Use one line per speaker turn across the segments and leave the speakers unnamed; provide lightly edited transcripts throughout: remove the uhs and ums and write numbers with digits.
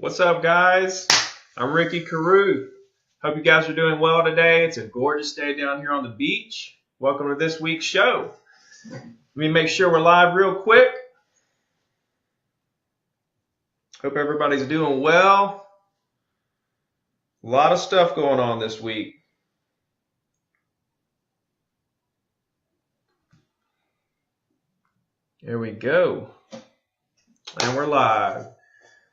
What's up, guys? I'm Ricky Caruth. Hope you guys are doing well today. It's a gorgeous day down here on the beach. Welcome to this week's show. Let me make sure we're live real quick. Hope everybody's doing well. A lot of stuff going on this week. There we go. And we're live.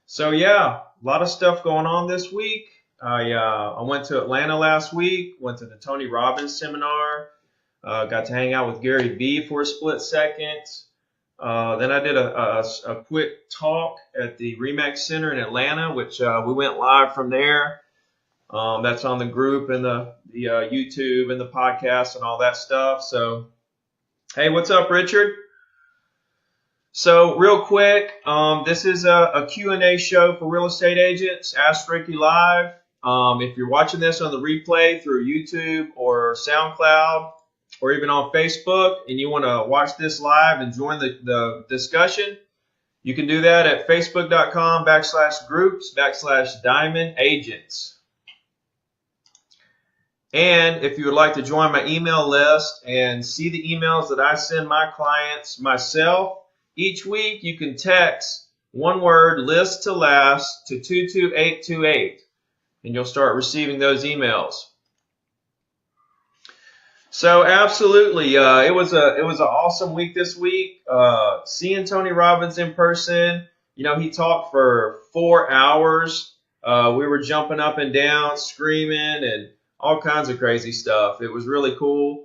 So yeah, a lot of stuff going on this week. I went to Atlanta last week, went to the Tony Robbins seminar, got to hang out with Gary Vee for a split second. Then I did a quick talk at the Remax Center in Atlanta, which we went live from there. That's on the group and the YouTube and the podcast and all that stuff. So, hey, what's up, Richard? So real quick, this is a Q&A show for real estate agents. Ask Ricky Live. If you're watching this on the replay through YouTube or SoundCloud or even on Facebook and you want to watch this live and join the discussion, you can do that at facebook.com/groups/Diamond Agents. And if you would like to join my email list and see the emails that I send my clients myself, each week, you can text one word, list to last, to 22828, and you'll start receiving those emails. So absolutely, it was an awesome week this week. Seeing Tony Robbins in person, he talked for 4 hours. We were jumping up and down, screaming, and all kinds of crazy stuff. It was really cool.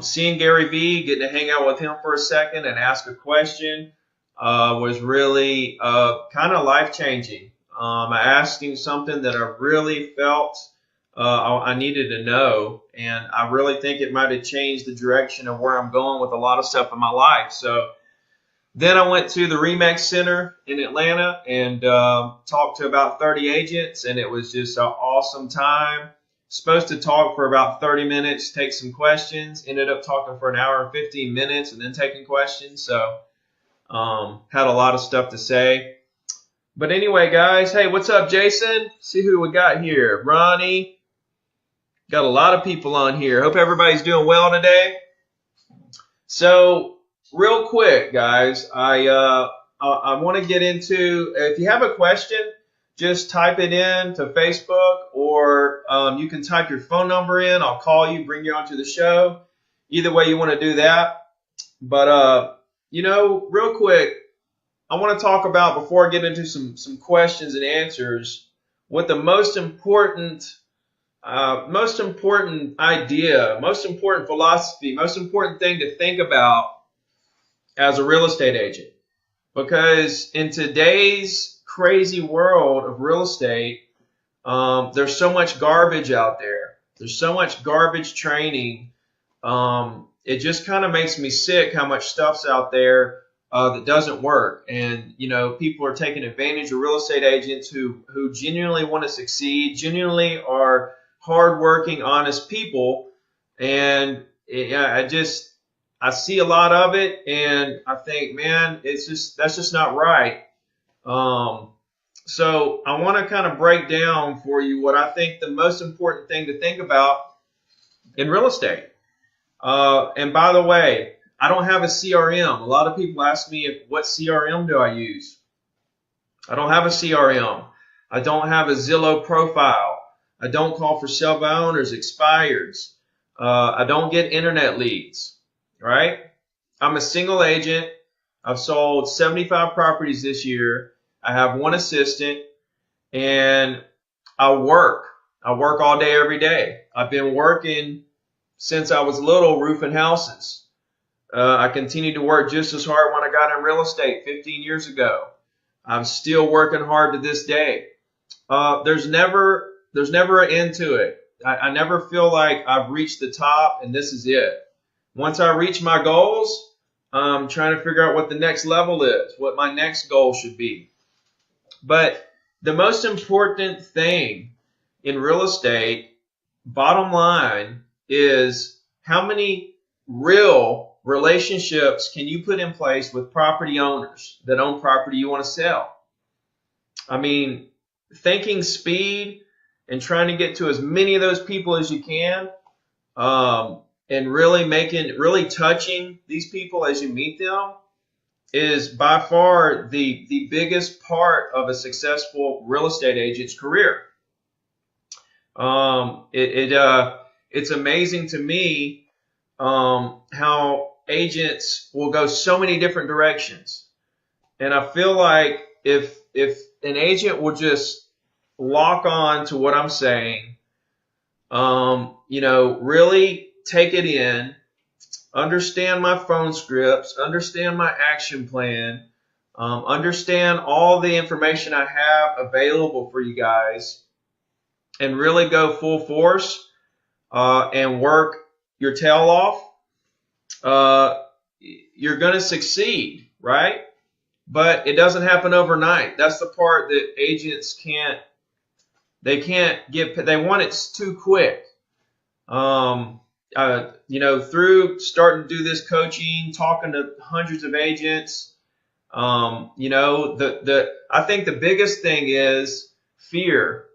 Seeing Gary Vee, getting to hang out with him for a second and ask a question was really kind of life-changing. I asked him something that I really felt I needed to know, and I really think it might have changed the direction of where I'm going with a lot of stuff in my life. So then I went to the Remax Center in Atlanta and talked to about 30 agents, and it was just an awesome time. Supposed to talk for about 30 minutes, take some questions. Ended up talking for an hour and 15 minutes and then taking questions. So had a lot of stuff to say. But anyway, guys, hey, what's up, Jason? See who we got here. Ronnie. Got a lot of people on here. Hope everybody's doing well today. So real quick, guys, I want to get into, if you have a question, just type it in to Facebook, or you can type your phone number in. I'll call you, bring you onto the show. Either way you want to do that. But, real quick, I want to talk about, before I get into some questions and answers, what the most important idea, most important philosophy, most important thing to think about as a real estate agent. Because in today's crazy world of real estate, there's so much garbage out there. There's so much garbage training. It just kind of makes me sick how much stuff's out there that doesn't work. And, people are taking advantage of real estate agents who genuinely want to succeed, genuinely are hardworking, honest people. And I see a lot of it, and I think, man, that's just not right. So I want to kind of break down for you what I think the most important thing to think about in real estate. And by the way, I don't have a CRM. A lot of people ask me, what CRM do I use? I don't have a CRM. I don't have a Zillow profile. I don't call for sale by owners, expireds. I don't get internet leads, right? I'm a single agent. I've sold 75 properties this year. I have one assistant, and I work. I work all day, every day. I've been working since I was little, roofing houses. I continued to work just as hard when I got in real estate 15 years ago. I'm still working hard to this day. There's never an end to it. I never feel like I've reached the top and this is it. Once I reach my goals, I'm trying to figure out what the next level is, what my next goal should be. But the most important thing in real estate, bottom line, is how many real relationships can you put in place with property owners that own property you want to sell? I mean, thinking speed and trying to get to as many of those people as you can, and really touching these people as you meet them is by far the biggest part of a successful real estate agent's career. It's amazing to me how agents will go so many different directions, and I feel like if an agent will just lock on to what I'm saying, really take it in, understand my phone scripts, understand my action plan, understand all the information I have available for you guys, and really go full force and work your tail off, you're going to succeed, right? But it doesn't happen overnight. That's the part that agents they want it too quick. Through starting to do this coaching, talking to hundreds of agents, I think the biggest thing is fear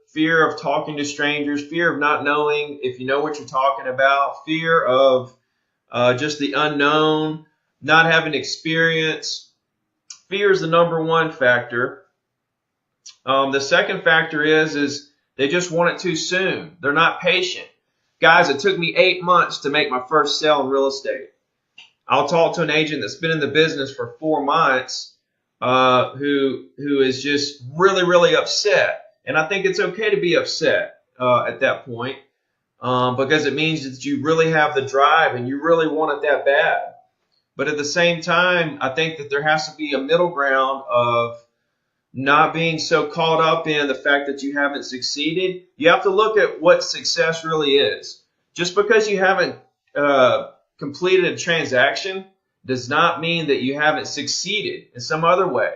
of talking to strangers, fear of not knowing if you know what you're talking about, fear of just the unknown, not having experience. Fear is the number one factor. The second factor is they just want it too soon. They're not patient. Guys, it took me 8 months to make my first sale in real estate. I'll talk to an agent that's been in the business for 4 months who is just really, really upset. And I think it's okay to be upset at that point because it means that you really have the drive and you really want it that bad. But at the same time, I think that there has to be a middle ground of not being so caught up in the fact that you haven't succeeded. You have to look at what success really is. Just because you haven't completed a transaction does not mean that you haven't succeeded in some other way.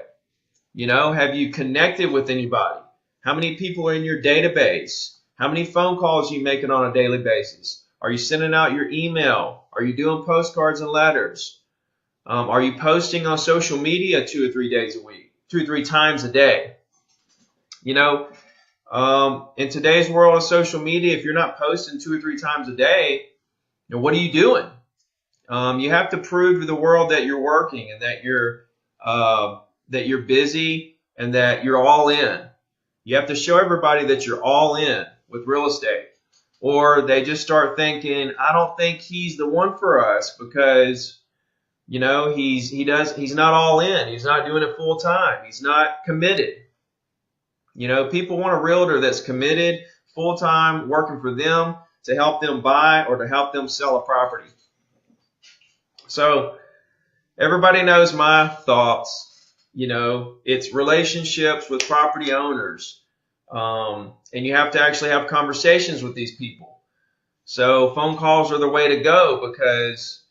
Have you connected with anybody? How many people are in your database? How many phone calls are you making on a daily basis? Are you sending out your email? Are you doing postcards and letters? Are you posting on social media 2 or 3 days a week, 2 or 3 times a day? In today's world of social media, if you're not posting 2 or 3 times a day, what are you doing? You have to prove to the world that you're working and that you're busy and that you're all in. You have to show everybody that you're all in with real estate, or they just start thinking, I don't think he's the one for us because he's not all in. He's not doing it full time. He's not committed. People want a realtor that's committed, full time, working for them to help them buy or to help them sell a property. So everybody knows my thoughts. It's relationships with property owners. And you have to actually have conversations with these people. So phone calls are the way to go because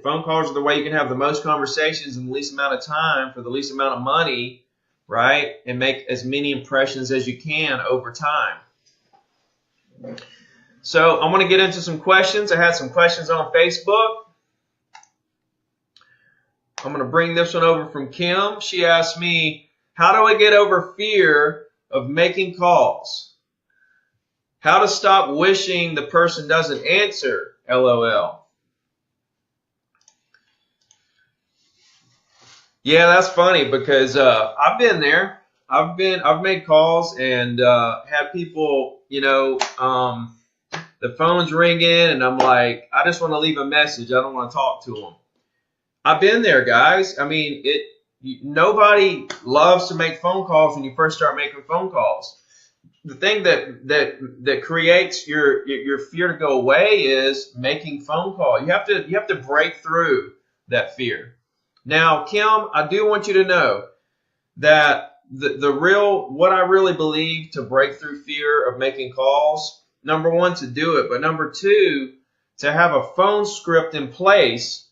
phone calls are the way you can have the most conversations in the least amount of time for the least amount of money, right? And make as many impressions as you can over time. So I'm going to get into some questions. I had some questions on Facebook. I'm going to bring this one over from Kim. She asked me, how do I get over fear of making calls? How to stop wishing the person doesn't answer, LOL. Yeah, that's funny because I've been there. I've made calls and had people, the phone's ringing and I'm like, I just want to leave a message. I don't want to talk to them. I've been there, guys. I mean, nobody loves to make phone calls when you first start making phone calls. The thing that creates your fear to go away is making phone call. You have to break through that fear. Now, Kim, I do want you to know that what I really believe to break through fear of making calls, number one, to do it, but number two, to have a phone script in place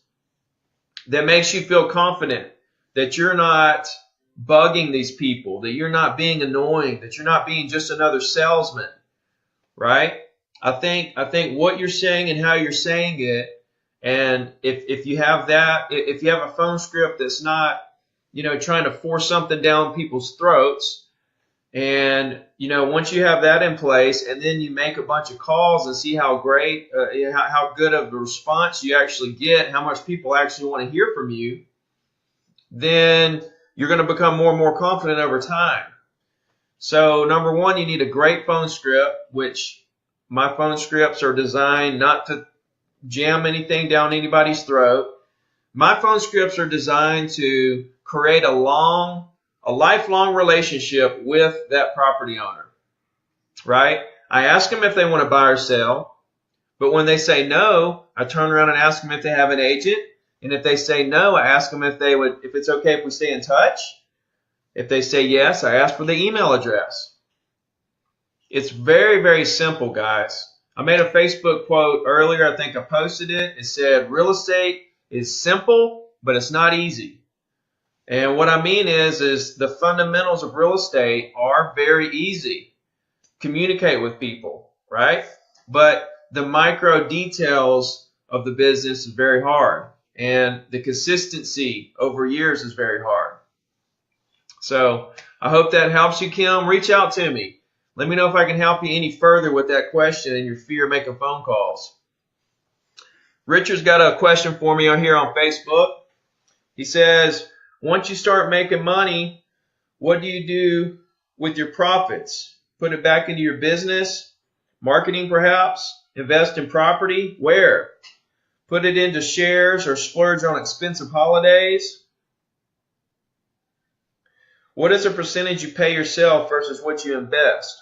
that makes you feel confident that you're not bugging these people, that you're not being annoying, that you're not being just another salesman, right? I think what you're saying and how you're saying it, and if you have that, if you have a phone script that's not, trying to force something down people's throats, And, once you have that in place and then you make a bunch of calls and see how great, how good of the response you actually get, how much people actually want to hear from you, then you're going to become more and more confident over time. So number one, you need a great phone script, which my phone scripts are designed not to jam anything down anybody's throat. My phone scripts are designed to create a lifelong relationship with that property owner, right? I ask them if they want to buy or sell, but when they say no, I turn around and ask them if they have an agent. And if they say no, I ask them if it's okay if we stay in touch. If they say yes, I ask for the email address. It's very, very simple, guys. I made a Facebook quote earlier. I think I posted it. It said, real estate is simple, but it's not easy. And what I mean is the fundamentals of real estate are very easy. Communicate with people, right? But the micro details of the business is very hard. And the consistency over years is very hard. So I hope that helps you, Kim. Reach out to me. Let me know if I can help you any further with that question and your fear of making phone calls. Richard's got a question for me here on Facebook. He says, once you start making money, what do you do with your profits? Put it back into your business, marketing perhaps, invest in property? Where? Put it into shares or splurge on expensive holidays? What is the percentage you pay yourself versus what you invest?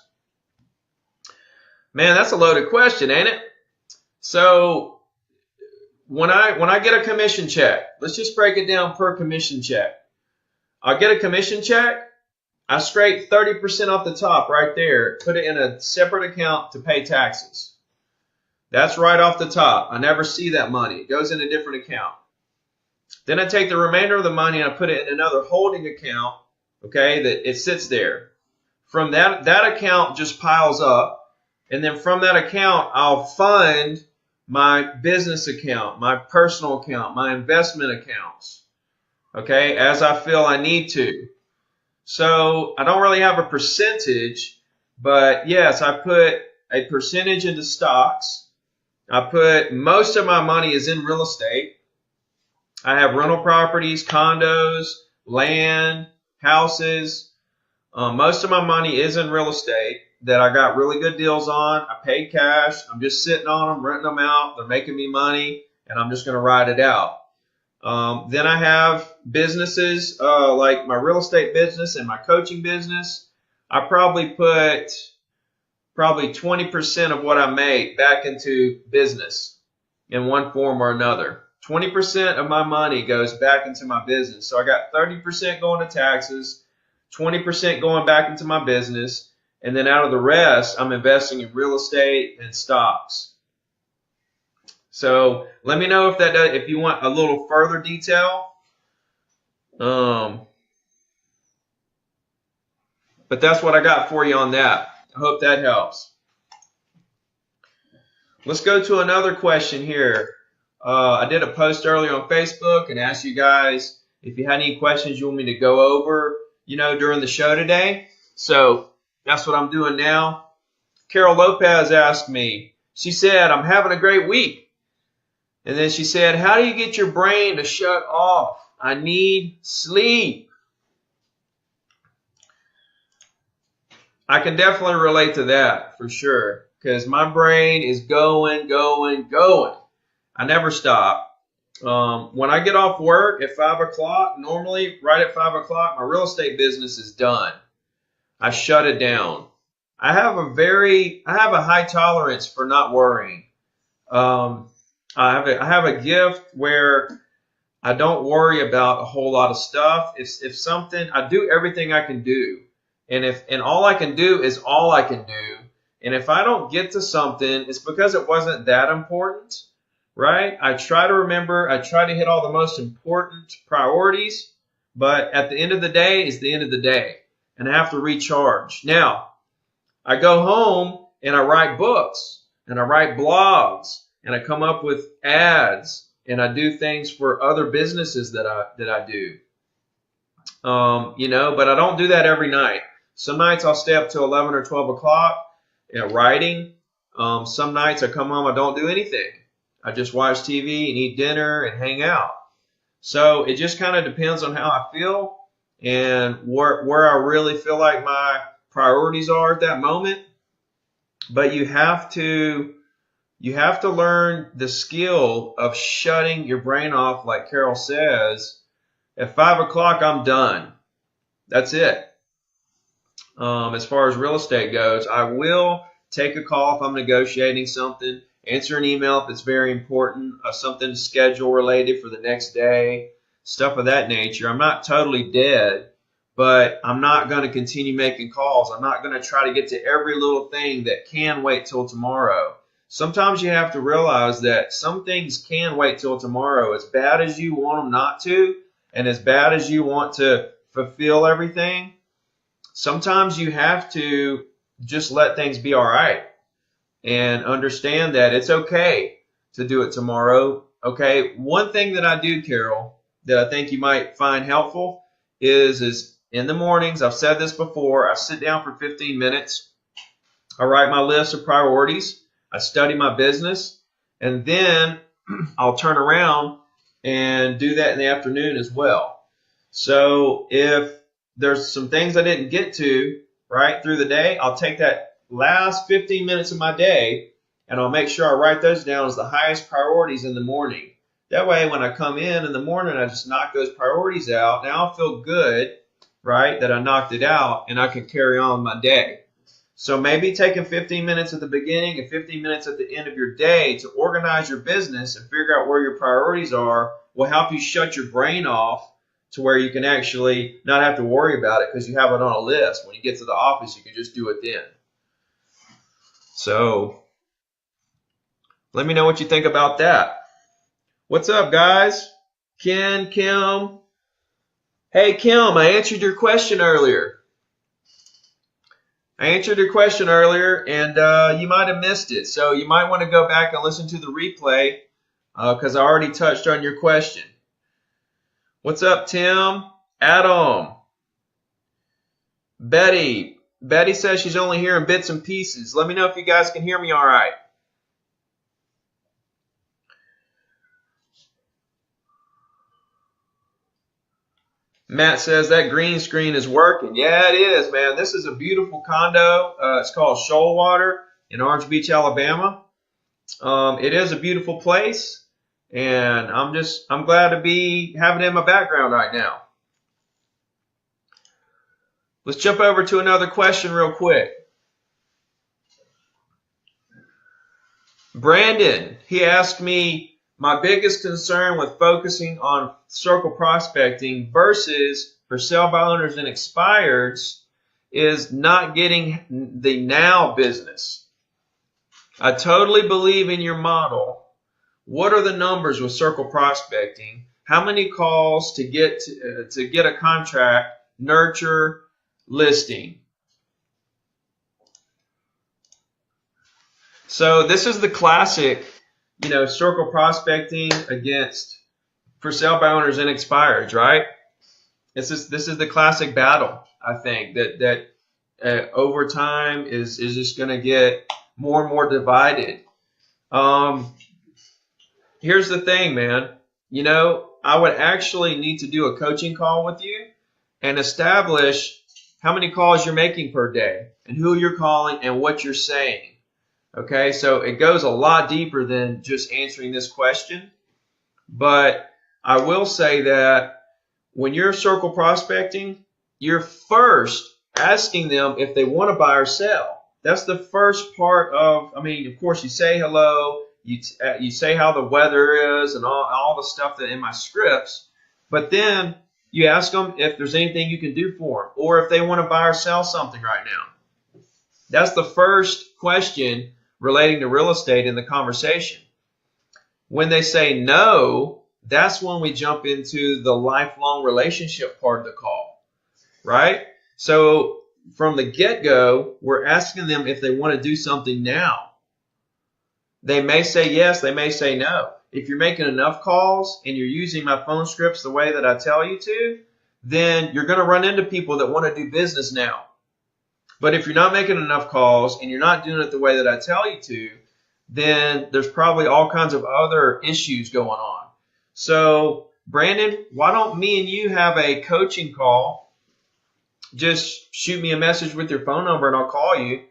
Man, that's a loaded question, ain't it? So when I get a commission check, let's just break it down per commission check. I'll get a commission check. I scrape 30% off the top right there, put it in a separate account to pay taxes. That's right off the top. I never see that money. It goes in a different account. Then I take the remainder of the money and I put it in another holding account, okay, that it sits there. From that account just piles up. And then from that account, I'll fund my business account, my personal account, my investment accounts, okay, as I feel I need to. So I don't really have a percentage, but yes, I put a percentage into stocks. I put most of my money is in real estate. I have rental properties, condos, land, houses. Most of my money is in real estate that I got really good deals on. I paid cash. I'm just sitting on them, renting them out. They're making me money, and I'm just going to ride it out. Then I have businesses like my real estate business and my coaching business. I probably put 20% of what I make back into business in one form or another. 20% of my money goes back into my business. So I got 30% going to taxes, 20% going back into my business, and then out of the rest, I'm investing in real estate and stocks. So let me know if you want a little further detail. But that's what I got for you on that. I hope that helps. Let's go to another question here. I did a post earlier on Facebook and asked you guys if you had any questions you want me to go over, during the show today. So that's what I'm doing now. Carol Lopez asked me, she said, I'm having a great week. And then she said, how do you get your brain to shut off? I need sleep. I can definitely relate to that for sure, because my brain is going. I never stop. When I get off work at 5 o'clock, normally right at 5 o'clock, my real estate business is done. I shut it down. I have a high tolerance for not worrying. I have a gift where I don't worry about a whole lot of stuff. If something, I do everything I can do. And all I can do is all I can do. And if I don't get to something, it's because it wasn't that important, right? I try to remember, I try to hit all the most important priorities, but at the end of the day is the end of the day. And I have to recharge. Now, I go home and I write books and I write blogs and I come up with ads and I do things for other businesses that I do. But I don't do that every night. Some nights I'll stay up till 11 or 12 o'clock writing. Some nights I come home, I don't do anything. I just watch TV and eat dinner and hang out. So it just kind of depends on how I feel and where I really feel like my priorities are at that moment. But you have to learn the skill of shutting your brain off, like Carol says. At 5 o'clock, I'm done. That's it. As far as real estate goes, I will take a call if I'm negotiating something, answer an email if it's very important, something schedule related for the next day, stuff of that nature. I'm not totally dead, but I'm not going to continue making calls. I'm not going to try to get to every little thing that can wait till tomorrow. Sometimes you have to realize that some things can wait till tomorrow. As bad as you want them not to, and as bad as you want to fulfill everything, sometimes you have to just let things be all right and understand that it's okay to do it tomorrow. Okay, one thing that I do, Carol, that I think you might find helpful is in the mornings, I've said this before, I sit down for 15 minutes. I write my list of priorities. I study my business, and then I'll turn around and do that in the afternoon as well. So if there's some things I didn't get to right through the day, I'll take that last 15 minutes of my day and I'll make sure I write those down as the highest priorities in the morning. That way, when I come in the morning, I just knock those priorities out. Now I'll feel good, right, that I knocked it out, and I can carry on my day. So maybe taking 15 minutes at the beginning and 15 minutes at the end of your day to organize your business and figure out where your priorities are will help you shut your brain off to where you can actually not have to worry about it because you have it on a list. When you get to the office, you can just do it then. So let me know what you think about that. What's up, guys? Ken, Kim. Hey, Kim, I answered your question earlier. And you might have missed it. So you might want to go back and listen to the replay because I already touched on your question. What's up, Tim? Adam. Betty. Betty says she's only hearing bits and pieces. Let me know if you guys can hear me all right. Matt says that green screen is working. Yeah, it is, man. This is a beautiful condo. It's called Shoalwater in Orange Beach, Alabama. It is a beautiful place, and I'm glad to be having it in my background right now. Let's jump over to another question real quick. Brandon, he asked me, my biggest concern with focusing on circle prospecting versus for sale by owners and expireds is not getting the now business. I totally believe in your model. What are the numbers with circle prospecting? How many calls to get a contract, nurture, listing? So this is the classic, circle prospecting against for sale by owners and expireds, right? This is the classic battle, I think, that over time is just going to get more and more divided. Here's the thing, man. I would actually need to do a coaching call with you and establish how many calls you're making per day and who you're calling and what you're saying. Okay, so it goes a lot deeper than just answering this question. But I will say that when you're circle prospecting, you're first asking them if they want to buy or sell. That's the first part of, of course, you say hello, you say how the weather is and all the stuff that in my scripts, but then you ask them if there's anything you can do for them or if they want to buy or sell something right now. That's the first question relating to real estate in the conversation. When they say no, that's when we jump into the lifelong relationship part of the call, right? So from the get-go, we're asking them if they want to do something now. They may say yes, they may say no. If you're making enough calls and you're using my phone scripts the way that I tell you to, then you're going to run into people that want to do business now. But if you're not making enough calls and you're not doing it the way that I tell you to, then there's probably all kinds of other issues going on. So, Brandon, why don't me and you have a coaching call? Just shoot me a message with your phone number and I'll call you,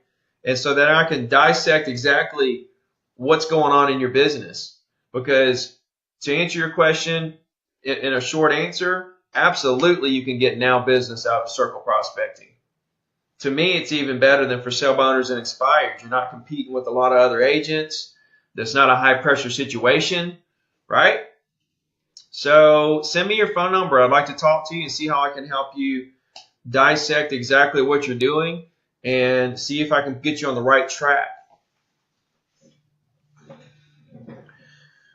and so that I can dissect exactly what's going on in your business. Because to answer your question in a short answer, absolutely you can get now business out of circle prospecting. To me, it's even better than for sale by owners and expired. You're not competing with a lot of other agents. That's not a high pressure situation, right? So send me your phone number. I'd like to talk to you and see how I can help you dissect exactly what you're doing and see if I can get you on the right track.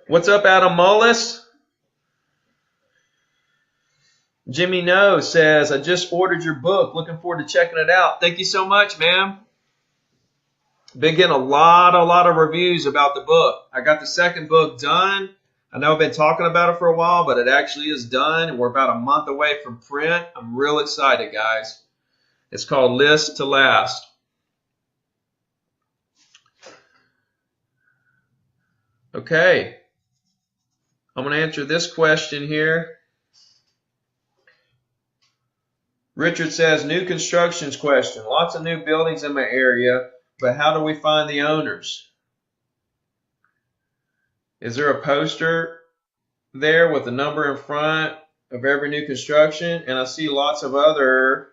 What's up, Adam Mullis? Jimmy No says, I just ordered your book. Looking forward to checking it out. Thank you so much, ma'am. Been getting a lot of reviews about the book. I got the second book done. I know I've been talking about it for a while, but it actually is done, and we're about a month away from print. I'm real excited, guys. It's called List to Last. Okay. I'm going to answer this question here. Richard says, new constructions question. Lots of new buildings in my area, but how do we find the owners? Is there a poster there with a number in front of every new construction? And I see lots of other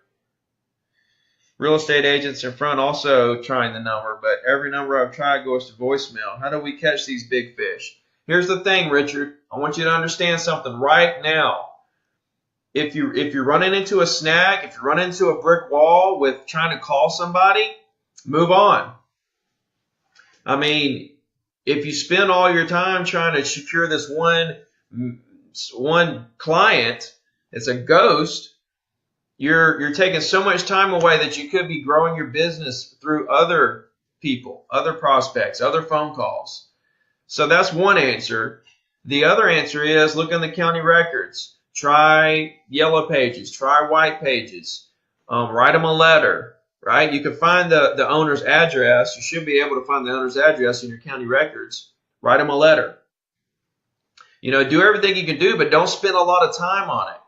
real estate agents in front also trying the number, but every number I've tried goes to voicemail. How do we catch these big fish? Here's the thing, Richard. I want you to understand something right now. If you're running into a snag, if you're running into a brick wall with trying to call somebody, move on. I mean, if you spend all your time trying to secure this one client, it's a ghost, you're taking so much time away that you could be growing your business through other people, other prospects, other phone calls. So that's one answer. The other answer is look in the county records. Try yellow pages. Try white pages. Write them a letter, right? You can find the owner's address. You should be able to find the owner's address in your county records. Write them a letter. You know, do everything you can do, but don't spend a lot of time on it.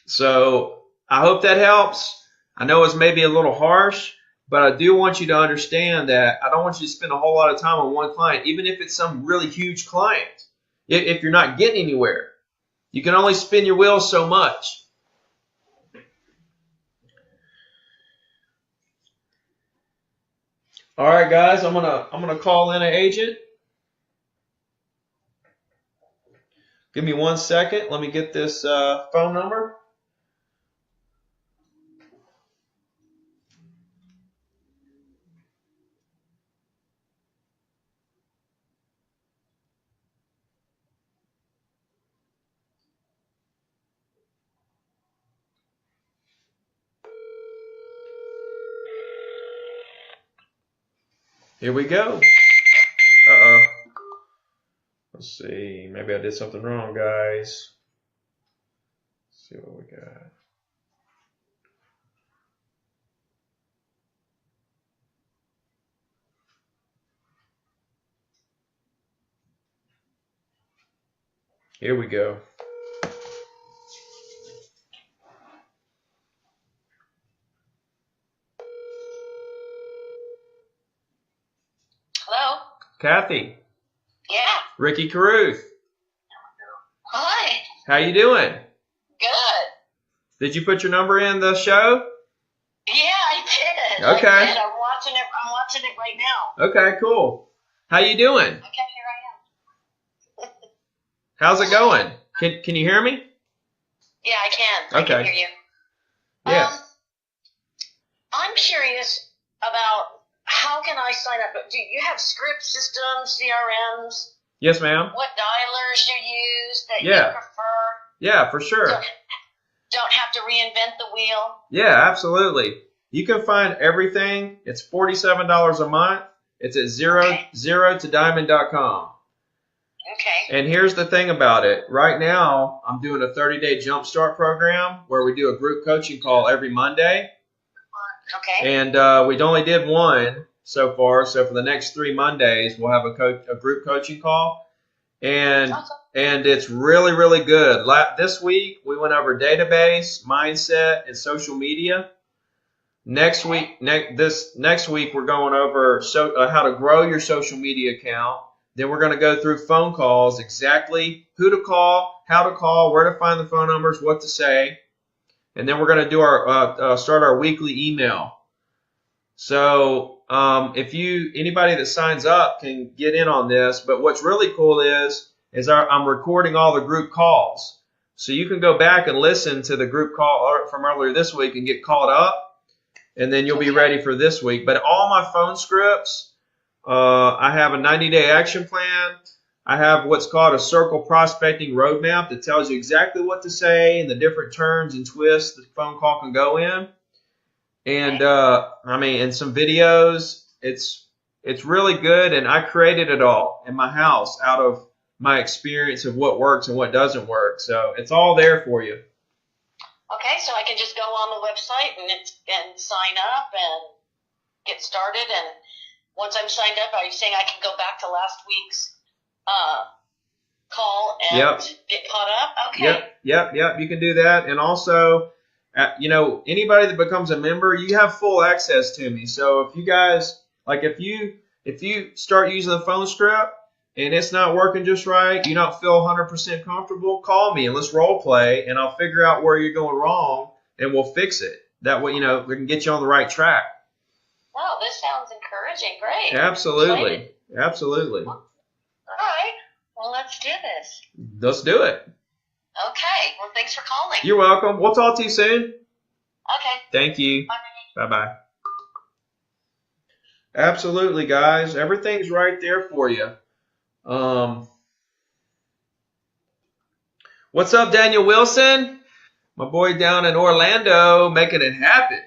So I hope that helps. I know it's maybe a little harsh, but I do want you to understand that I don't want you to spend a whole lot of time on one client, even if it's some really huge client. If you're not getting anywhere, you can only spin your wheels so much. All right, guys, I'm gonna call in an agent. Give me 1 second. Let me get this phone number. Here we go. Uh-oh. Let's see. Maybe I did something wrong, guys. Let's see what we got. Here we go.
Hello?
Kathy.
Yeah.
Ricky Caruth.
Hi.
How you doing?
Good.
Did you put your number in the show?
Yeah, I did.
Okay.
I did. I'm watching it right now.
Okay, cool. How you doing?
Okay, here I am.
How's it going? Can you hear me?
Yeah, I can.
Okay.
I can hear you.
Yeah.
I'm curious about how can I sign up? Do you have script systems, CRMs?
Yes, ma'am.
What dialers you use that you prefer?
Yeah, for sure.
Don't have to reinvent the wheel?
Yeah, absolutely. You can find everything. It's $47 a month. It's at zero-to-diamond.com.
Okay.
And here's the thing about it. Right now, I'm doing a 30-day jumpstart program where we do a group coaching call every Monday.
Okay.
And we only did one so far. So for the next 3 Mondays, we'll have a group coaching call, and
Awesome.
and it's really, really good. This week we went over database, mindset, and social media. Next week, next week we're going over how to grow your social media account. Then we're going to go through phone calls, exactly who to call, how to call, where to find the phone numbers, what to say, and then we're going to do our start our weekly email. So if anybody that signs up can get in on this, but what's really cool is I'm recording all the group calls, so you can go back and listen to the group call from earlier this week and get caught up. And then you'll be ready for this week. But all my phone scripts, I have a 90-day action plan. I have what's called a circle prospecting roadmap that tells you exactly what to say and the different turns and twists the phone call can go in. And and some videos. It's really good, and I created it all in my house out of my experience of what works and what doesn't work. So it's all there for you.
Okay, so I can just go on the website and sign up and get started. And once I'm signed up, are you saying I can go back to last week's call and get caught up? Okay.
Yep. You can do that. And also, anybody that becomes a member, you have full access to me. So if you guys, if you start using the phone script and it's not working just right, you don't feel 100% comfortable, call me and let's role play, and I'll figure out where you're going wrong and we'll fix it. That way, we can get you on the right track.
Wow, this sounds encouraging. Great.
Absolutely.
All right. Well, let's do this.
Let's do it.
Okay. Well, thanks for calling.
You're welcome. We'll talk to you soon.
Okay.
Thank you.
Bye.
Bye-bye. Absolutely, guys. Everything's right there for you. What's up, Daniel Wilson? My boy down in Orlando, making it happen.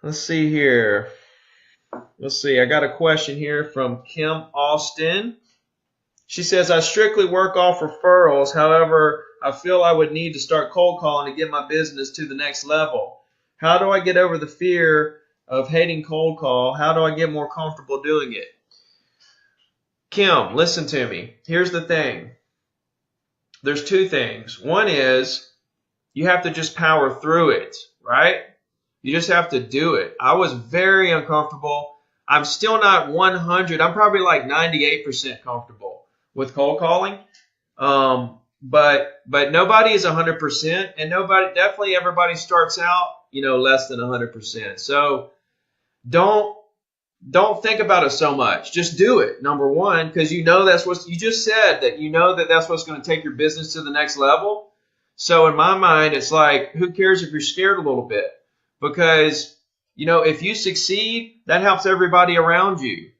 Let's see here. I got a question here from Kim Austin. She says, I strictly work off referrals. However, I feel I would need to start cold calling to get my business to the next level. How do I get over the fear of hating cold call? How do I get more comfortable doing it? Kim, listen to me. Here's the thing. There's two things. One is you have to just power through it, right? You just have to do it. I was very uncomfortable. I'm still not 100. I'm probably like 98% comfortable with cold calling. But nobody is 100%, and definitely everybody starts out, less than 100%. So don't think about it so much. Just do it. Number one, because that's what you just said, that that's what's going to take your business to the next level. So in my mind, it's like, who cares if you're scared a little bit? Because, if you succeed, that helps everybody around you.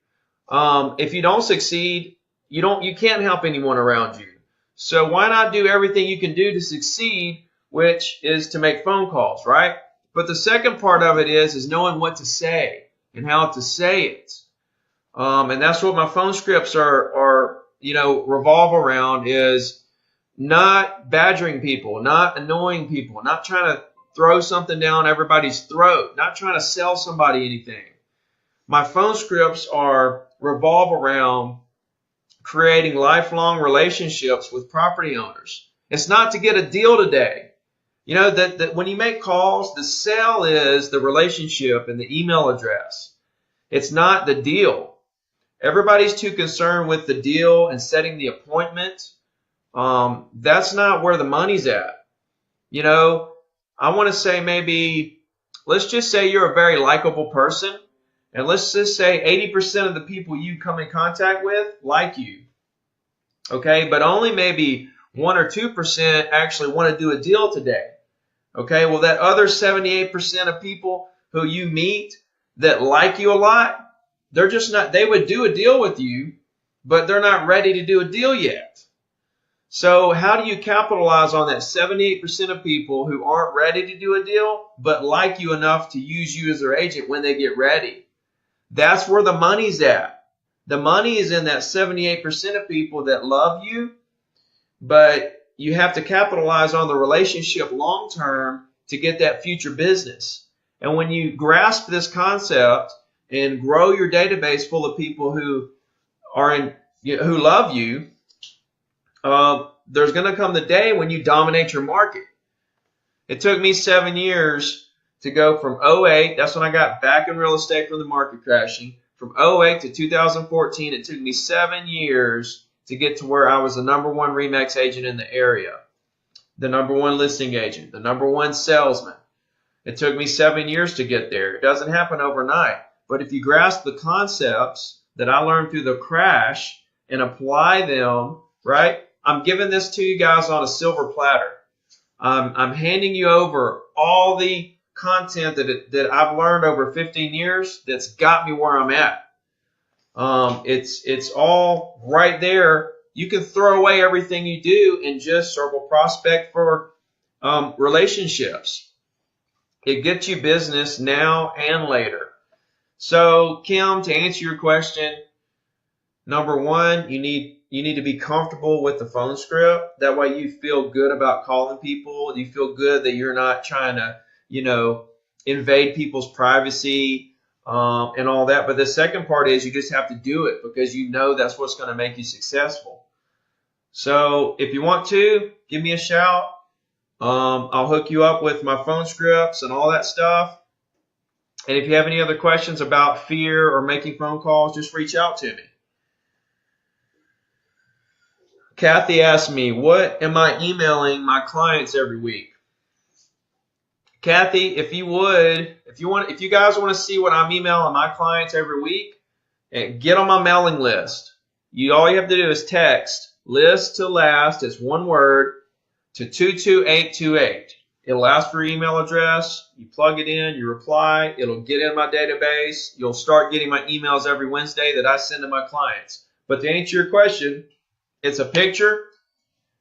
If you don't succeed, you can't help anyone around you. So why not do everything you can do to succeed, which is to make phone calls, right? But the second part of it is knowing what to say and how to say it. And that's what my phone scripts are revolve around, is not badgering people, not annoying people, not trying to throw something down everybody's throat, not trying to sell somebody anything. My phone scripts revolve around creating lifelong relationships with property owners. It's not to get a deal today. That when you make calls, the sale is the relationship and the email address. It's not the deal. Everybody's too concerned with the deal and setting the appointment. That's not where the money's at. I want to say let's just say you're a very likable person, and let's just say 80% of the people you come in contact with like you. Okay, but only maybe 1 or 2% actually want to do a deal today. Okay, well, that other 78% of people who you meet that like you a lot, they would do a deal with you, but they're not ready to do a deal yet. So how do you capitalize on that 78% of people who aren't ready to do a deal, but like you enough to use you as their agent when they get ready? That's where the money's at. The money is in that 78% of people that love you, but you have to capitalize on the relationship long term to get that future business. And when you grasp this concept and grow your database full of people who who love you, there's going to come the day when you dominate your market. It took me 7 years to go from '08. That's when I got back in real estate from the market crashing. From '08 to 2014, it took me 7 years to get to where I was the #1 RE/MAX agent in the area, the #1 listing agent, the #1 salesman. It took me 7 years to get there. It doesn't happen overnight. But if you grasp the concepts that I learned through the crash and apply them, right? I'm giving this to you guys on a silver platter. I'm handing you over all the content that I've learned over 15 years that's got me where I'm at. It's all right there. You can throw away everything you do and just circle prospect for relationships. It gets you business now and later. So, Kim, to answer your question, #1, you need to be comfortable with the phone script. That way you feel good about calling people. You feel good that you're not trying to, invade people's privacy and all that. But the second part is you just have to do it because you know that's what's going to make you successful. So if you want to, give me a shout. I'll hook you up with my phone scripts and all that stuff. And if you have any other questions about fear or making phone calls, just reach out to me. Kathy asked me, what am I emailing my clients every week? Kathy, if you guys want to see what I'm emailing my clients every week, get on my mailing list. All you have to do is text list to last, it's one word, to 22828. It'll ask for your email address. You plug it in, you reply. It'll get in my database. You'll start getting my emails every Wednesday that I send to my clients. But to answer your question, it's a picture.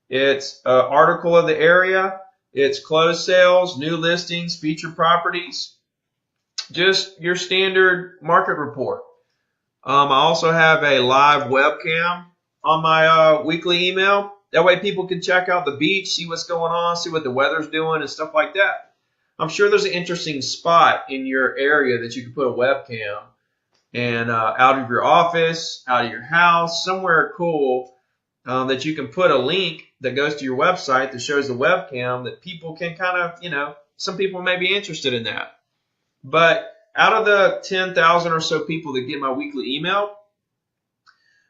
It's an article of the area. It's closed sales, new listings, featured properties. Just your standard market report. I also have a live webcam on my weekly email. That way people can check out the beach, see what's going on, see what the weather's doing and stuff like that. I'm sure there's an interesting spot in your area that you can put a webcam and out of your office, out of your house, somewhere cool that you can put a link that goes to your website that shows the webcam that people can kind of, some people may be interested in that. But out of the 10,000 or so people that get my weekly email,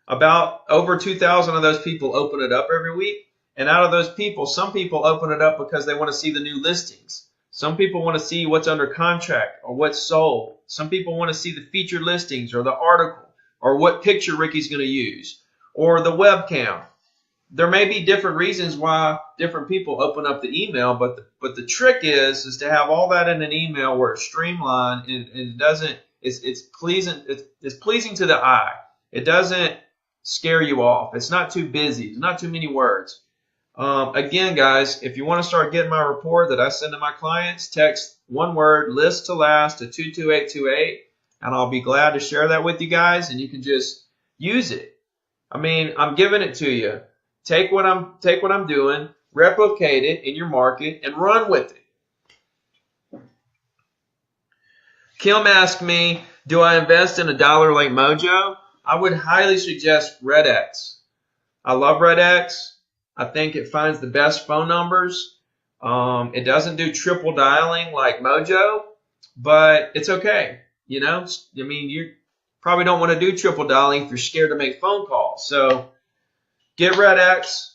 about over 2,000 of those people open it up every week. And out of those people, some people open it up because they want to see the new listings. Some people want to see what's under contract or what's sold. Some people want to see the featured listings or the article or what picture Ricky's going to use or the webcam. There may be different reasons why different people open up the email, but the trick is to have all that in an email where it's streamlined and it doesn't. It's pleasing. It's pleasing to the eye. It doesn't scare you off. It's not too busy. It's not too many words. Again, guys, if you want to start getting my report that I send to my clients, text one word, list to last, to 22828, and I'll be glad to share that with you guys, and you can just use it. I mean, I'm giving it to you. Take what I'm doing, replicate it in your market, and run with it. Kim asked me, do I invest in a dollar like Mojo? I would highly suggest RedX. I love RedX. I think it finds the best phone numbers. It doesn't do triple dialing like Mojo, but it's okay. I mean, you probably don't want to do triple dialing if you're scared to make phone calls. So get RedX.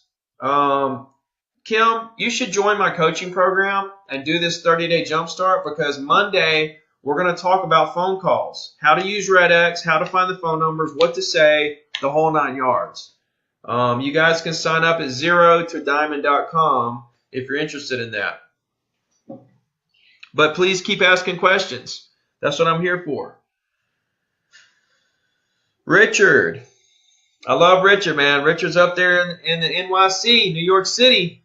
Kim, you should join my coaching program and do this 30-day jumpstart because Monday we're going to talk about phone calls, how to use RedX, how to find the phone numbers, what to say, the whole 9 yards. You guys can sign up at zerotodiamond.com if you're interested in that. But please keep asking questions. That's what I'm here for. Richard. I love Richard, man. Richard's up there in the NYC, New York City.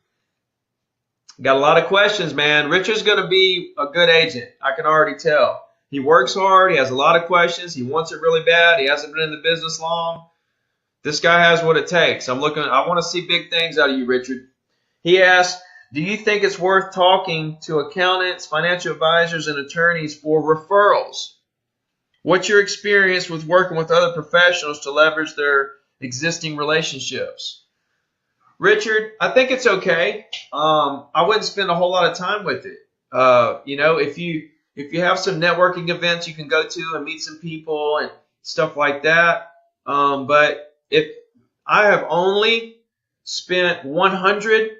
Got a lot of questions, man. Richard's going to be a good agent. I can already tell. He works hard. He has a lot of questions. He wants it really bad. He hasn't been in the business long. This guy has what it takes. I want to see big things out of you, Richard. He asked, Do you think it's worth talking to accountants, financial advisors, and attorneys for referrals? What's your experience with working with other professionals to leverage their existing relationships? Richard, I think it's okay. I wouldn't spend a whole lot of time with it. If you have some networking events you can go to and meet some people and stuff like that. But if I have only spent 100%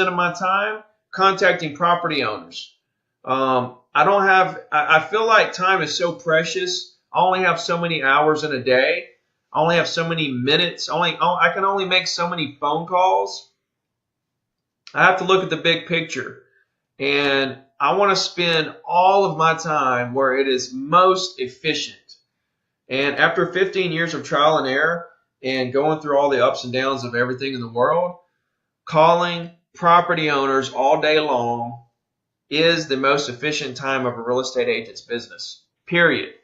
of my time contacting property owners. I feel like time is so precious. I only have so many hours in a day. I only have so many minutes. I can only make so many phone calls. I have to look at the big picture. And I want to spend all of my time where it is most efficient. And after 15 years of trial and error and going through all the ups and downs of everything in the world, calling property owners all day long is the most efficient time of a real estate agent's business, period.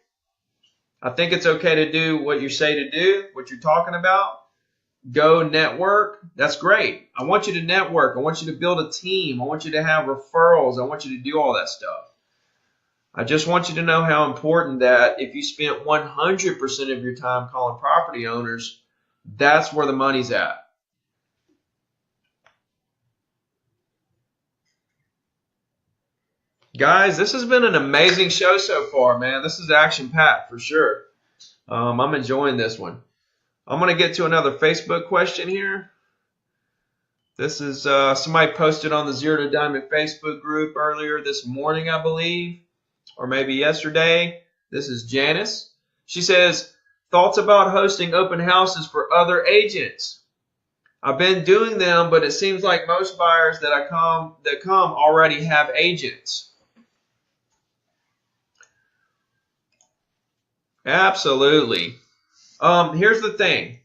I think it's okay to do what you say to do, what you're talking about. Go network. That's great. I want you to network. I want you to build a team. I want you to have referrals. I want you to do all that stuff. I just want you to know how important that if you spent 100% of your time calling property owners, that's where the money's at. Guys, this has been an amazing show so far, man. This is action-packed for sure. I'm enjoying this one. I'm going to get to another Facebook question here. This is somebody posted on the Zero to Diamond Facebook group earlier this morning, I believe, or maybe yesterday. This is Janice. She says, thoughts about hosting open houses for other agents. I've been doing them, but it seems like most buyers that come already have agents. Absolutely. Here's the thing.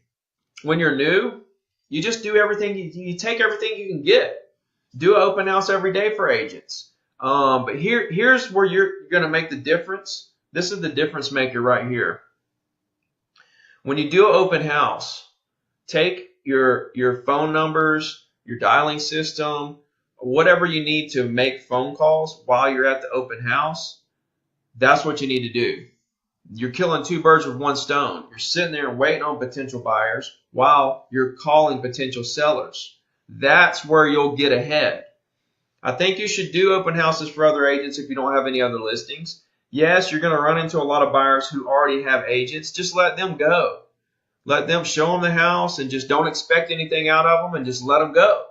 When you're new, you just do everything. You take everything you can get. Do an open house every day for agents. But here's where you're going to make the difference. This is the difference maker right here. When you do an open house, take your phone numbers, your dialing system, whatever you need to make phone calls while you're at the open house. That's what you need to do. You're killing two birds with one stone. You're sitting there and waiting on potential buyers while you're calling potential sellers. That's where you'll get ahead. I think you should do open houses for other agents if you don't have any other listings. Yes, you're going to run into a lot of buyers who already have agents. Just let them go. Let them show them the house and just don't expect anything out of them and just let them go.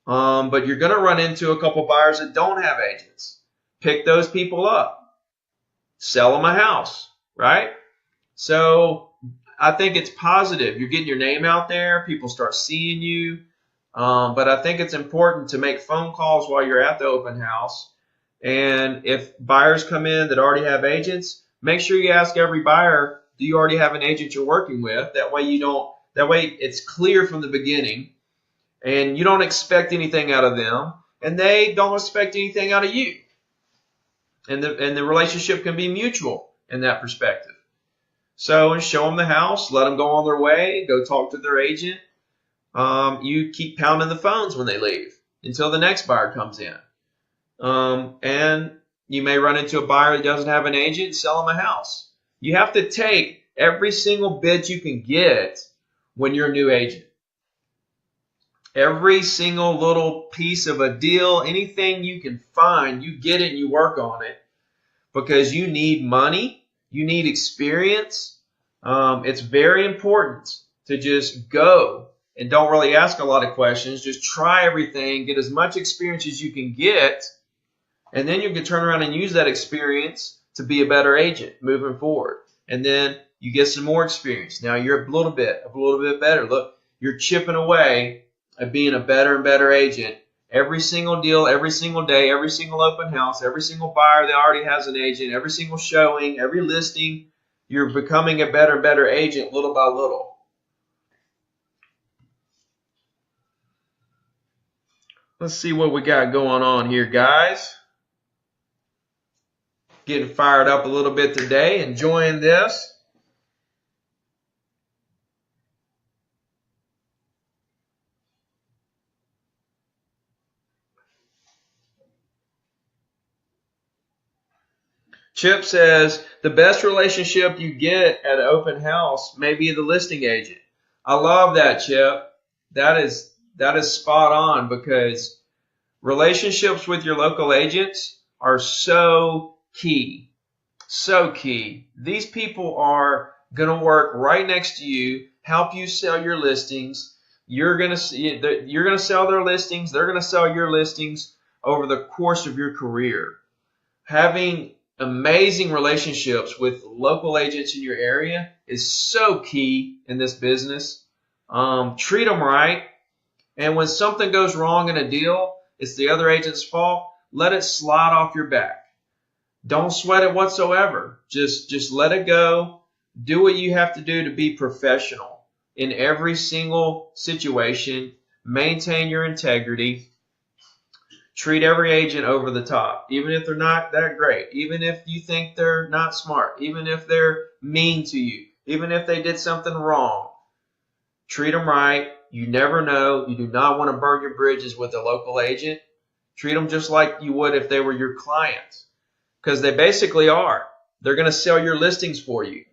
But you're going to run into a couple buyers that don't have agents. Pick those people up. Sell them a house, right? So I think it's positive. You're getting your name out there. People start seeing you. But I think it's important to make phone calls while you're at the open house. And if buyers come in that already have agents, make sure you ask every buyer, do you already have an agent you're working with? That way it's clear from the beginning and you don't expect anything out of them and they don't expect anything out of you. And the relationship can be mutual in that perspective. So show them the house, let them go on their way, go talk to their agent. You keep pounding the phones when they leave until the next buyer comes in. And you may run into a buyer that doesn't have an agent and sell them a house. You have to take every single bid you can get when you're a new agent. Every single little piece of a deal, anything you can find, you get it and you work on it because you need money, you need experience. It's very important to just go and don't really ask a lot of questions. Just try everything, get as much experience as you can get, and then you can turn around and use that experience to be a better agent moving forward. And then you get some more experience. Now you're a little bit better. Look, you're chipping away at being a better and better agent. Every single deal, every single day, every single open house, every single buyer that already has an agent, every single showing, every listing, you're becoming a better and better agent little by little. Let's see what we got going on here, guys. Getting fired up a little bit today, enjoying this. Chip says the best relationship you get at an open house may be the listing agent. I love that, Chip. That is spot on, because relationships with your local agents are so key. So key. These people are going to work right next to you, help you sell your listings. You're going to sell their listings. They're going to sell your listings over the course of your career. Having amazing relationships with local agents in your area is so key in this business. Treat them right. And when something goes wrong in a deal, it's the other agent's fault. Let it slide off your back. Don't sweat it whatsoever. Just let it go. Do what you have to do to be professional in every single situation. Maintain your integrity. Treat every agent over the top, even if they're not that great, even if you think they're not smart, even if they're mean to you, even if they did something wrong. Treat them right. You never know. You do not want to burn your bridges with a local agent. Treat them just like you would if they were your clients, because they basically are. They're going to sell your listings for you.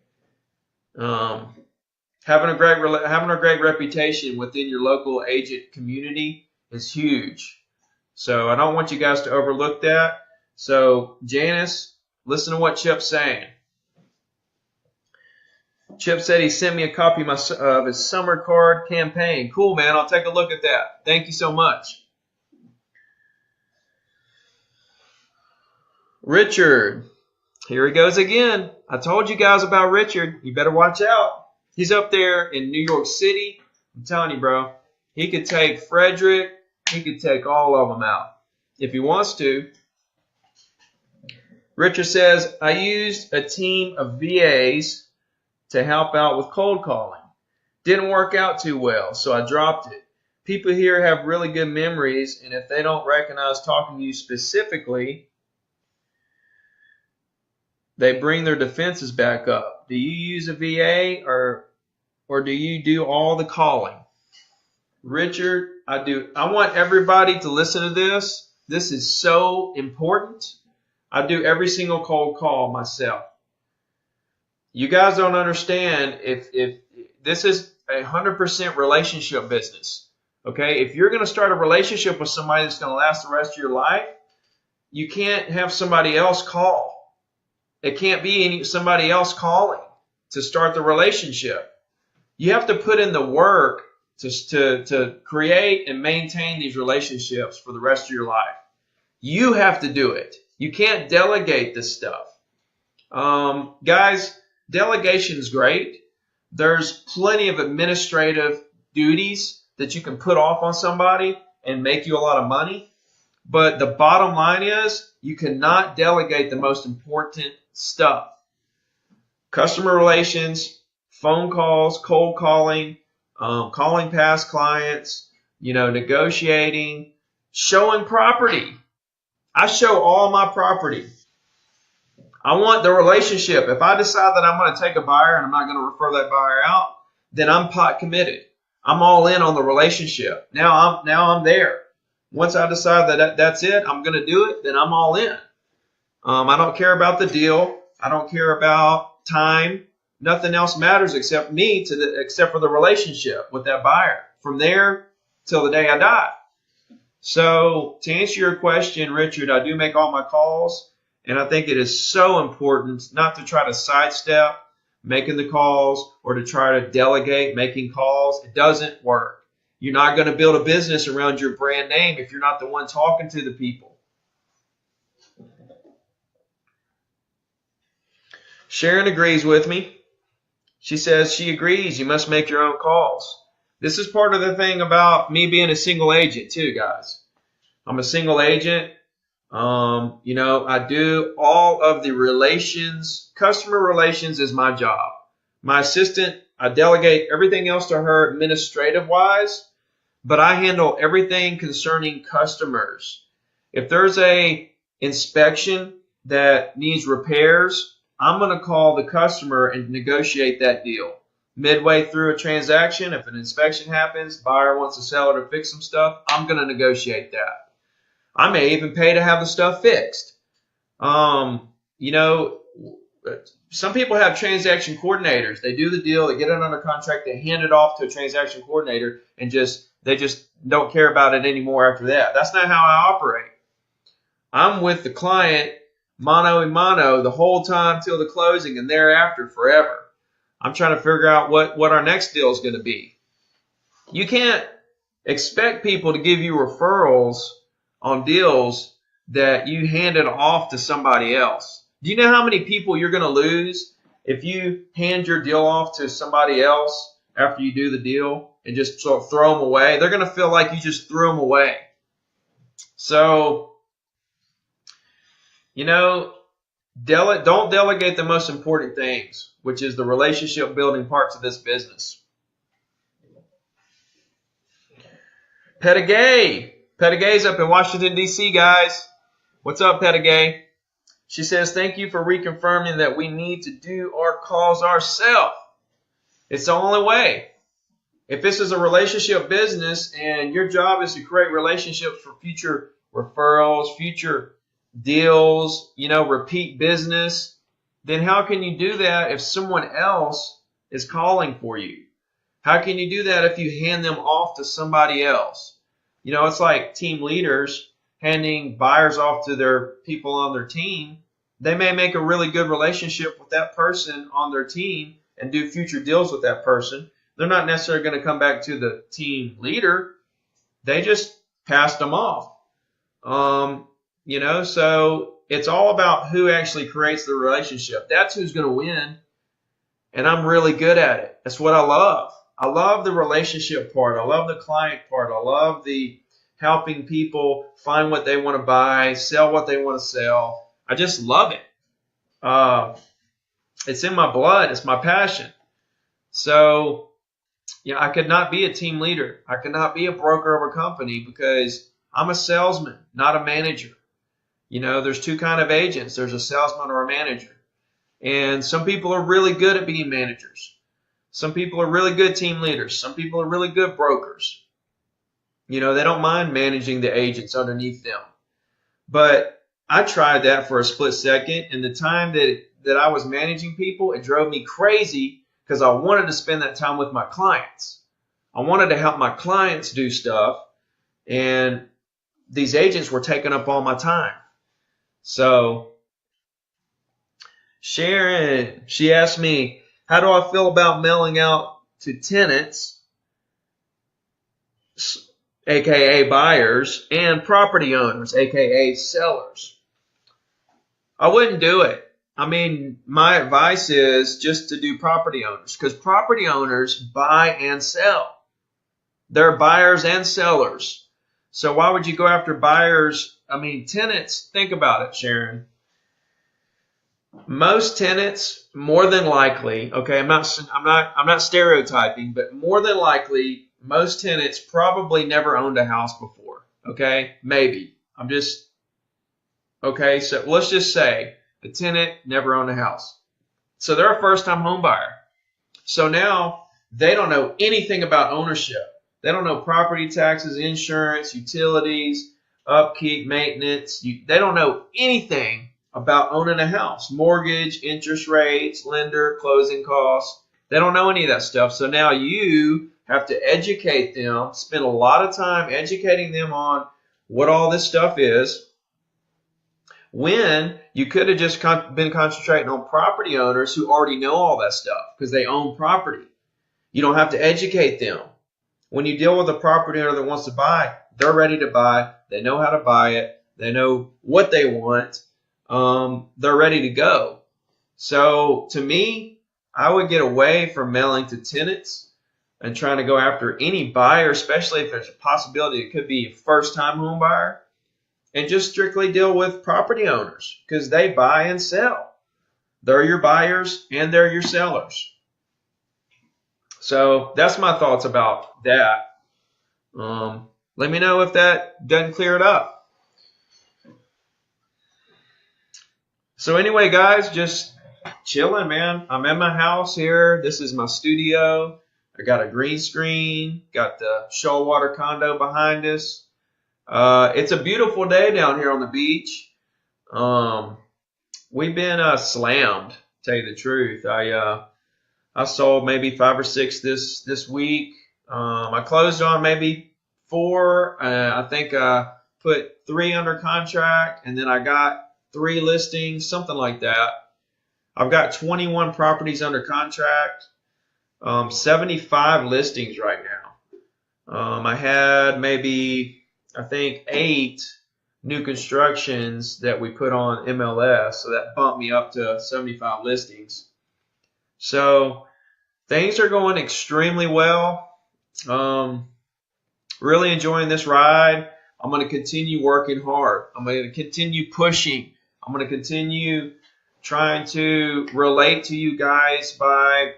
Having a great reputation within your local agent community is huge. So I don't want you guys to overlook that. So Janice, listen to what Chip's saying. Chip said he sent me a copy of his summer card campaign. Cool, man. I'll take a look at that. Thank you so much. Richard, here he goes again. I told you guys about Richard. You better watch out. He's up there in New York City. I'm telling you, bro, he could take Frederick. He could take all of them out if he wants to. Richard says, I used a team of VAs to help out with cold calling. Didn't work out too well, so I dropped it. People here have really good memories, and if they don't recognize talking to you specifically, they bring their defenses back up. Do you use a VA or do you do all the calling? Richard, I do. I want everybody to listen to this. This is so important. I do every single cold call myself. You guys don't understand if this is 100% relationship business. Okay? If you're going to start a relationship with somebody that's going to last the rest of your life, you can't have somebody else call. It can't be somebody else calling to start the relationship. You have to put in the work to create and maintain these relationships for the rest of your life. You have to do it. You can't delegate this stuff. Guys, delegation is great. There's plenty of administrative duties that you can put off on somebody and make you a lot of money. But the bottom line is you cannot delegate the most important stuff. Customer relations, phone calls, cold calling, calling past clients, negotiating, showing property. I show all my property. I want the relationship. If I decide that I'm going to take a buyer and I'm not going to refer that buyer out, then I'm pot committed. I'm all in on the relationship. Now I'm there. Once I decide that that's it, I'm going to do it, then I'm all in. I don't care about the deal. I don't care about time. Nothing else matters except for the relationship with that buyer. From there till the day I die. So to answer your question, Richard, I do make all my calls, and I think it is so important not to try to sidestep making the calls or to try to delegate making calls. It doesn't work. You're not going to build a business around your brand name if you're not the one talking to the people. Sharon agrees with me. She says she agrees. You must make your own calls. This is part of the thing about me being a single agent too, guys. I'm a single agent. I do all of the relations. Customer relations is my job. My assistant, I delegate everything else to her administrative-wise, but I handle everything concerning customers. If there's a inspection that needs repairs, I'm going to call the customer and negotiate that deal. Midway through a transaction, if an inspection happens, buyer wants the seller to fix some stuff, I'm going to negotiate that. I may even pay to have the stuff fixed. you know, some people have transaction coordinators. They do the deal, they get it under contract, they hand it off to a transaction coordinator, and they just don't care about it anymore after that. That's not how I operate. I'm with the client mano a mano the whole time till the closing and thereafter forever. I'm trying to figure out what our next deal is going to be. You can't expect people to give you referrals on deals that you handed off to somebody else. Do you know how many people you're going to lose if you hand your deal off to somebody else after you do the deal and just sort of throw them away? They're going to feel like you just threw them away. So, don't delegate the most important things, which is the relationship building parts of this business. Pettigay's up in Washington, D.C., guys. What's up, Pettagay? She says, thank you for reconfirming that we need to do our calls ourselves. It's the only way. If this is a relationship business and your job is to create relationships for future referrals, future deals, repeat business, then how can you do that if someone else is calling for you? How can you do that if you hand them off to somebody else? It's like team leaders handing buyers off to their people on their team. They may make a really good relationship with that person on their team and do future deals with that person. They're not necessarily going to come back to the team leader. They just passed them off. So it's all about who actually creates the relationship. That's who's going to win. And I'm really good at it. That's what I love. I love the relationship part. I love the client part. I love the helping people find what they want to buy, sell what they want to sell. I just love it. It's in my blood. It's my passion. So, I could not be a team leader. I could not be a broker of a company because I'm a salesman, not a manager. There's two kind of agents. There's a salesman or a manager. And some people are really good at being managers. Some people are really good team leaders. Some people are really good brokers. They don't mind managing the agents underneath them. But I tried that for a split second, and the time that I was managing people, it drove me crazy because I wanted to spend that time with my clients. I wanted to help my clients do stuff, and these agents were taking up all my time. So Sharon, she asked me, how do I feel about mailing out to tenants, aka buyers, and property owners, aka sellers? I wouldn't do it. My advice is just to do property owners, because property owners buy and sell. They're buyers and sellers. So why would you go after buyers? Tenants, think about it, Sharon. Most tenants, more than likely, okay, I'm not stereotyping, but more than likely, most tenants probably never owned a house before. Okay, maybe. Okay, so let's just say the tenant never owned a house. So they're a first-time home buyer. So now they don't know anything about ownership. They don't know property taxes, insurance, utilities, upkeep, maintenance. They don't know anything about owning a house, mortgage, interest rates, lender, closing costs. They don't know any of that stuff. So now you have to educate them, spend a lot of time educating them on what all this stuff is, when you could have just been concentrating on property owners who already know all that stuff because they own property. You don't have to educate them. When you deal with a property owner that wants to buy, they're ready to buy. They know how to buy it. They know what they want. They're ready to go. So to me, I would get away from mailing to tenants and trying to go after any buyer, especially if there's a possibility it could be a first-time home buyer, and just strictly deal with property owners because they buy and sell. They're your buyers and they're your sellers. So that's my thoughts about that. Let me know if that doesn't clear it up. So anyway, guys, just chilling, man. I'm in my house here. This is my studio. I got a green screen, got the Shoalwater condo behind us. It's a beautiful day down here on the beach. we've been slammed. To tell you the truth, I sold maybe 5 or 6 this week. I closed on maybe 4. I think I put 3 under contract, and then I got 3 listings, something like that. I've got 21 properties under contract, 75 listings right now. I had maybe, I think, 8 new constructions that we put on MLS, so that bumped me up to 75 listings. So things are going extremely well. Really enjoying this ride. I'm going to continue working hard. I'm going to continue pushing. I'm going to continue trying to relate to you guys by,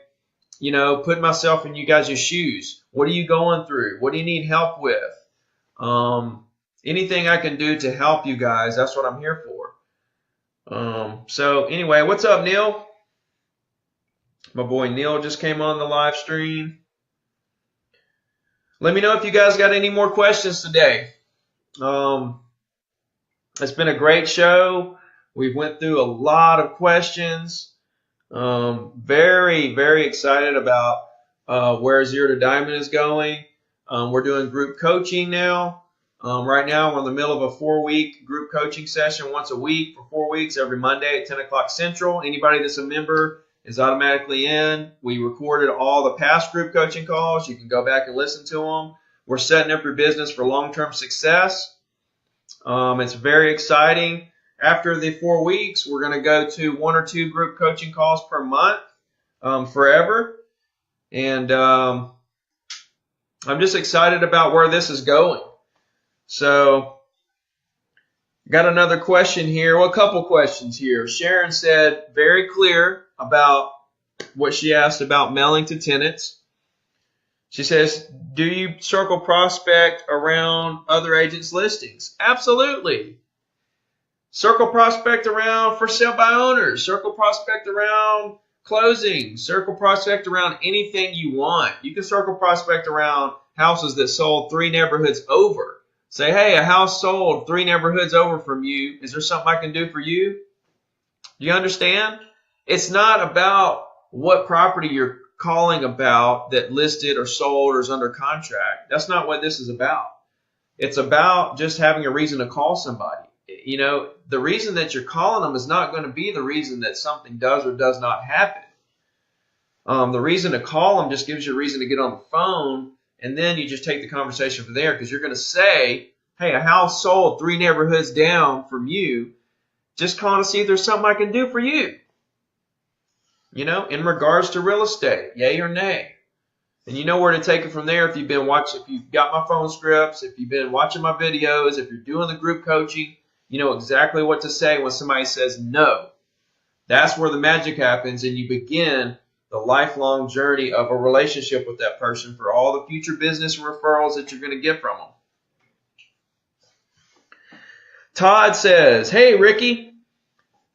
putting myself in you guys' shoes. What are you going through? What do you need help with? Anything I can do to help you guys, that's what I'm here for. So anyway, what's up, Neil? My boy Neil just came on the live stream. Let me know if you guys got any more questions today. It's been a great show. We went through a lot of questions. Very, very excited about where Zero to Diamond is going. We're doing group coaching now. Right now, we're in the middle of a 4-week group coaching session once a week for 4 weeks, every Monday at 10 o'clock Central. Anybody that's a member is automatically in. We recorded all the past group coaching calls. You can go back and listen to them. We're setting up your business for long-term success. It's very exciting. After the 4 weeks, we're going to go to 1 or 2 group coaching calls per month forever. And I'm just excited about where this is going. So, got another question here. Well, a couple questions here. Sharon said very clear about what she asked about mailing to tenants. She says, do you circle prospect around other agents' listings? Absolutely. Circle prospect around for sale by owners. Circle prospect around closing. Circle prospect around anything you want. You can circle prospect around houses that sold 3 neighborhoods over. Say, hey, a house sold 3 neighborhoods over from you. Is there something I can do for you? You understand? It's not about what property you're calling about that listed or sold or is under contract. That's not what this is about. It's about just having a reason to call somebody. The reason that you're calling them is not going to be the reason that something does or does not happen. The reason to call them just gives you a reason to get on the phone, and then you just take the conversation from there, because you're going to say, hey, a house sold 3 neighborhoods down from you. Just calling to see if there's something I can do for you. In regards to real estate, yay or nay. And you know where to take it from there if you've got my phone scripts, if you've been watching my videos, if you're doing the group coaching, you know exactly what to say when somebody says no. That's where the magic happens, and you begin the lifelong journey of a relationship with that person for all the future business and referrals that you're going to get from them. Todd says, hey, Ricky,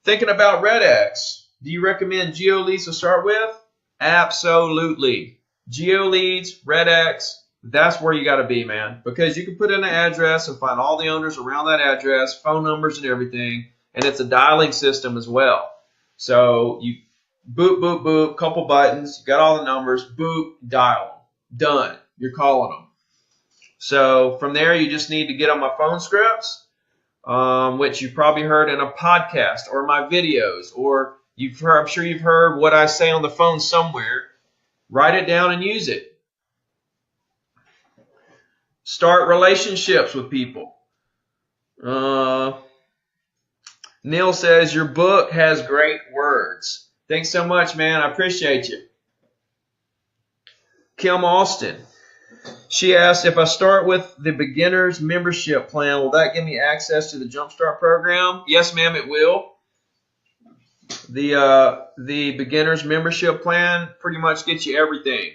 thinking about Red X. Do you recommend Gio Leads to start with? Absolutely. Gio Leads, Red X, that's where you got to be, man. Because you can put in an address and find all the owners around that address, phone numbers and everything. And it's a dialing system as well. So you boop, boop, boop, couple buttons, you got all the numbers, boop, dial them. Done. You're calling them. So from there, you just need to get on my phone scripts, which you probably heard in a podcast or my videos, or I'm sure you've heard what I say on the phone somewhere. Write it down and use it. Start relationships with people. Neil says, your book has great words. Thanks so much, man. I appreciate you. Kim Austin. She asked, if I start with the beginner's membership plan, will that give me access to the Jumpstart program? Yes, ma'am, it will. The beginner's membership plan pretty much gets you everything.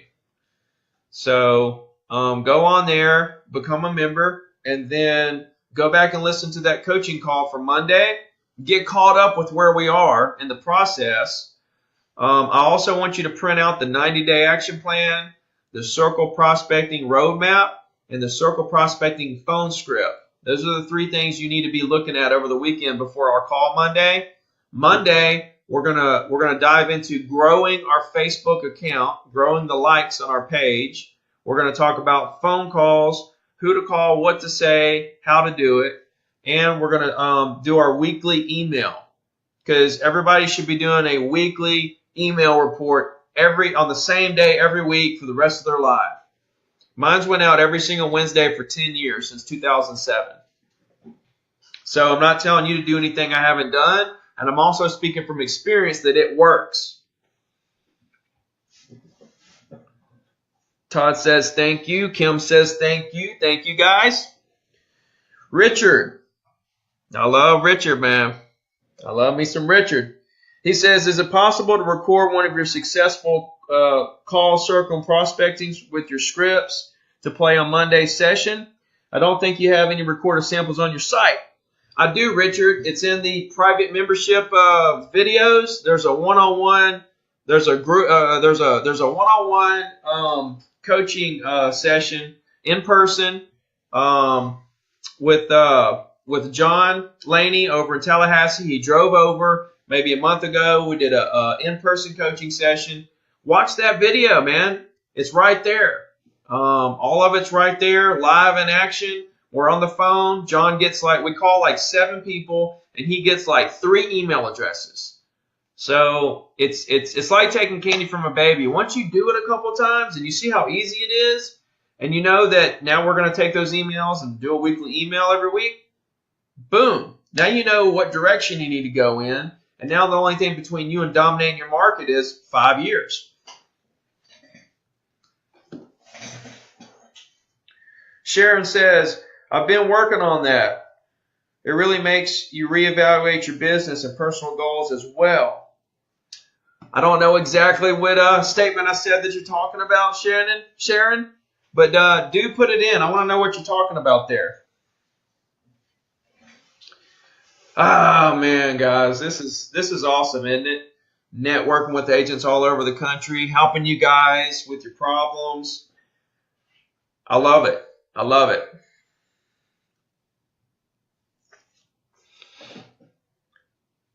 So go on there, become a member, and then go back and listen to that coaching call from Monday. Get caught up with where we are in the process. I also want you to print out the 90-day action plan, the Circle Prospecting Roadmap, and the Circle Prospecting Phone Script. Those are the 3 things you need to be looking at over the weekend before our call Monday. Monday, we're gonna dive into growing our Facebook account, growing the likes on our page. We're gonna talk about phone calls, who to call, what to say, how to do it, and we're gonna do our weekly email, because everybody should be doing a weekly email report on the same day every week for the rest of their life. Mine's went out every single Wednesday for 10 years, since 2007. So I'm not telling you to do anything I haven't done, and I'm also speaking from experience that it works. Todd says thank you. Kim says thank you. Thank you, guys. Richard. I love Richard, man. I love me some Richard. He says, is it possible to record one of your successful call circle prospecting with your scripts to play on Monday's session? I don't think you have any recorded samples on your site. I do, Richard. It's in the private membership videos. There's a one-on-one. There's a group. There's a one-on-one coaching session in person with John Laney over in Tallahassee. He drove over maybe a month ago. We did a in-person coaching session. Watch that video, man. It's right there. All of it's right there, live in action. We're on the phone. John gets we call 7 people, and he gets 3 email addresses. So it's like taking candy from a baby. Once you do it a couple times and you see how easy it is, and you know that now we're going to take those emails and do a weekly email every week, boom. Now you know what direction you need to go in. And now the only thing between you and dominating your market is 5 years. Sharon says, I've been working on that. It really makes you reevaluate your business and personal goals as well. I don't know exactly what statement I said that you're talking about, Sharon, but do put it in. I want to know what you're talking about there. Ah, man, guys, this is awesome, isn't it? Networking with agents all over the country, helping you guys with your problems. I love it. I love it.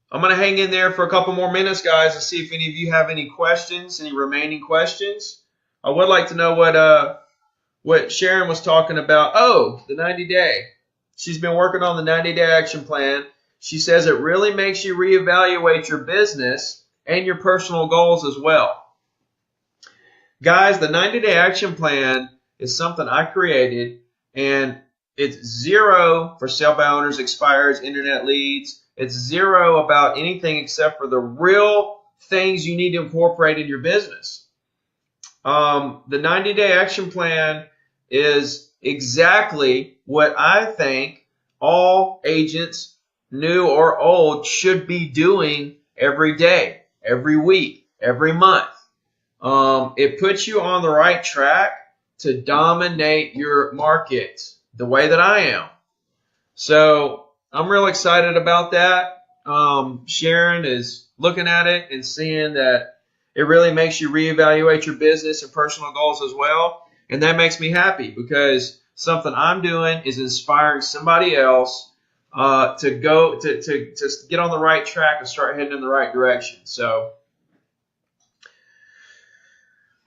I'm going to hang in there for a couple more minutes, guys, and see if any of you have any questions, any remaining questions. I would like to know what Sharon was talking about. Oh, the 90-day. She's been working on the 90-day action plan. She says it really makes you reevaluate your business and your personal goals as well. Guys, the 90-day action plan is something I created, and it's 0 for sell-by owners, expires, internet leads. It's 0 about anything except for the real things you need to incorporate in your business. The 90-day action plan is exactly what I think all agents, new or old, should be doing every day, every week, every month. It puts you on the right track to dominate your market the way that I am. So I'm real excited about that. Sharon is looking at it and seeing that it really makes you reevaluate your business and personal goals as well. And that makes me happy, because something I'm doing is inspiring somebody else to get on the right track and start heading in the right direction. So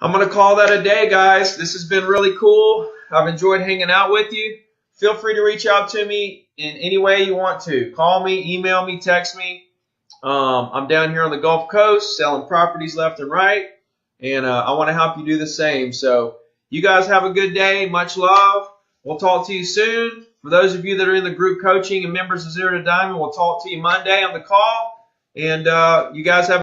I'm going to call that a day, guys. This has been really cool. I've enjoyed hanging out with you. Feel free to reach out to me in any way you want to. Call me, email me, text me. I'm down here on the Gulf Coast selling properties left and right, and I want to help you do the same. So you guys have a good day. Much love. We'll talk to you soon. For those of you that are in the group coaching and members of Zero to Diamond, we'll talk to you Monday on the call. And you guys have